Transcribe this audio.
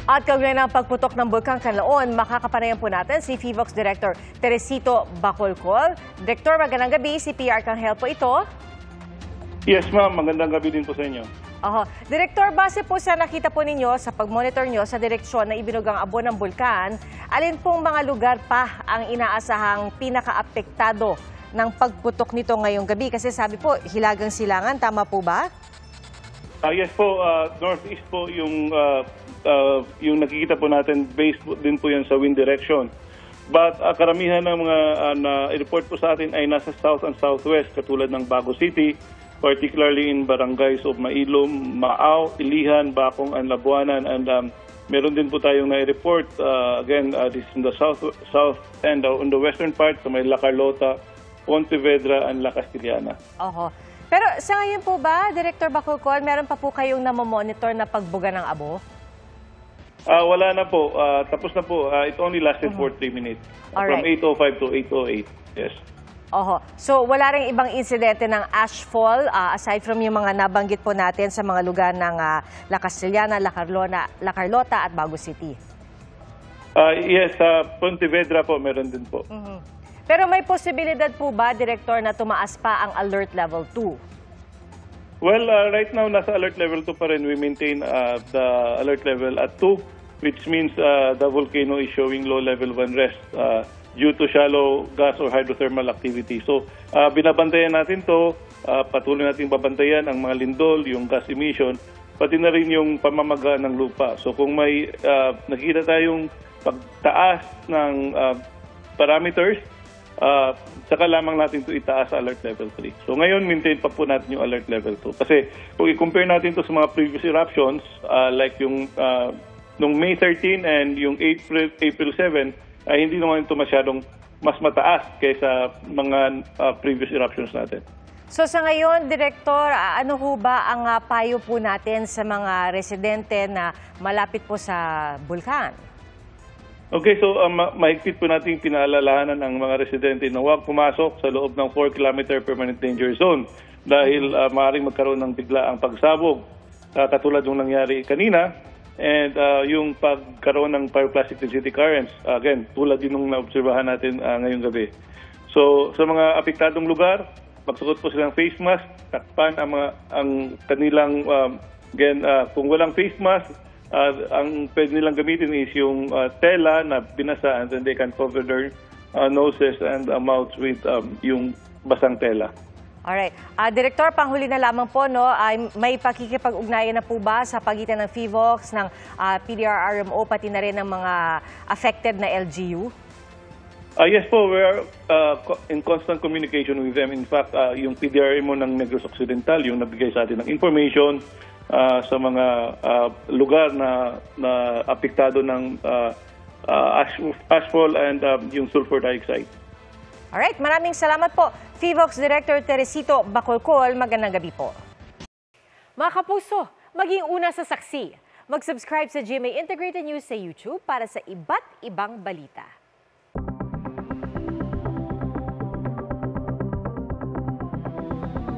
At kaugnay ng pagputok ng Bulkang Kanlaon, makakapanayan po natin si FIVOX Director Teresito Bacolcol. Director, magandang gabi. Si PR Arcangel po ito. Yes, ma'am. Magandang gabi din po sa inyo. Director, base po sa nakita po ninyo sa pag-monitor nyo sa direksyon na ibinugang abo ng bulkan, alin pong mga lugar pa ang inaasahang pinaka-apektado ng pagputok nito ngayong gabi? Kasi sabi po, Hilagang Silangan, tama po ba? Yes po, northeast po yung nakikita po natin, based din po yan sa wind direction. But karamihan ng mga na-report po sa atin ay nasa south and southwest, katulad ng Bago City, particularly in barangays of Mailom, Maaw, Ilihan, Bacong, and Labuanan. And meron din po tayong na-report, again, this is in the south and on the western part, sa may La Carlota, Pontevedra, and La Castillana. Pero sa ngayon po ba, Director Bacolcol, meron pa po kayong namomonitor na pagbuga ng abo? Wala na po. Tapos na po. It only lasted for 3 minutes. From 8:05 to 8:08. Yes. So wala ring ibang insidente ng ashfall aside from yung mga nabanggit po natin sa mga lugar ng La Castillana, La Carlota at Bago City? Yes, Pontevedra po meron din po. Pero may posibilidad po ba, Director, na tumaas pa ang alert level 2? Well, right now, nasa alert level 2 pa rin. We maintain the alert level at 2, which means the volcano is showing low level 1 rest due to shallow gas or hydrothermal activity. So, binabantayan natin to, patuloy natin babantayan ang mga lindol, yung gas emission, pati na rin yung pamamaga ng lupa. So, kung may nakikita tayong pagtaas ng parameters, saka lamang natin ito itaas sa alert level 3. So ngayon, maintain pa po natin yung alert level 2. Kasi kung i-compare natin ito sa mga previous eruptions, like yung nung May 13 and yung April 7, ay hindi naman ito masyadong mas mataas kaysa mga previous eruptions natin. So sa ngayon, Director, ano ho ba ang payo po natin sa mga residente na malapit po sa bulkan? Okay, so mahigpit po natin pinaalalahanan ang mga residente na huwag pumasok sa loob ng 4-kilometer permanent danger zone dahil maaaring magkaroon ng bigla ang pagsabog katulad ng nangyari kanina, and yung pagkaroon ng pyroclastic density currents, again, tulad din ng naobserbahan natin ngayong gabi. So sa mga apektadong lugar, magsuot po silang face mask, takpan ang kanilang, kung walang face mask, ang pwede nilang gamitin is yung tela na binasa, and then they can cover their noses and mouths with yung basang tela. Alright. Director, panghuli na lamang po, no, may pakikipag-ugnayan na po ba sa pagitan ng FIVOX, ng PDRRMO, pati na rin ng mga affected na LGU? Yes po, we are in constant communication with them. In fact, yung PDRRMO ng Negros Occidental, yung nabigay sa atin ng information sa mga lugar na apektado ng ashfall and yung sulfur dioxide. Alright, maraming salamat po. FIVOX Director Teresito Bacolcol, magandang gabi po. Mga kapuso, maging una sa saksi. Mag-subscribe sa GMA Integrated News sa YouTube para sa iba't ibang balita.